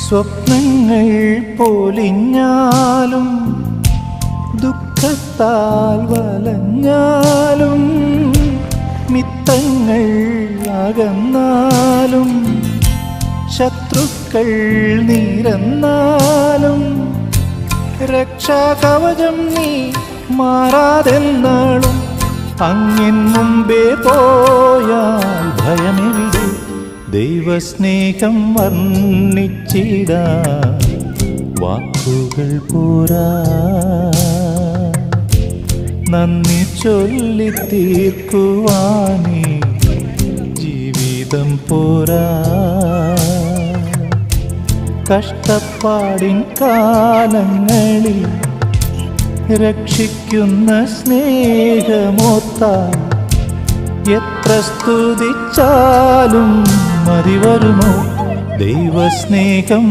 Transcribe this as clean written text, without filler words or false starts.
സ്വപ്നങ്ങൾ പൊലിഞ്ഞാലും ദുഃഖത്താൽ വലഞ്ഞാലും മിത്തങ്ങൾ അകന്നാലും ശത്രുക്കൾ നിരന്നാലും രക്ഷാകവചം നീ മാറാതെന്നാളും അങ്ങിൻ മുമ്പേ പോയാൽ ഭയമെവിടെ ദൈവസ്നേഹം വർണ്ണിച്ചിടാൻ വാക്കുകൾ പോരാ നന്ദി ചൊല്ലി തീർക്കുവാനേ ജീവിതം പോരാ കഷ്ടപ്പാടിൻ കാലങ്ങളിൽ രക്ഷിക്കുന്ന സ്നേഹമോർത്താൽ എത്ര സ്തുതിച്ചാലും മതി വരുമോ ദൈവസ്നേഹം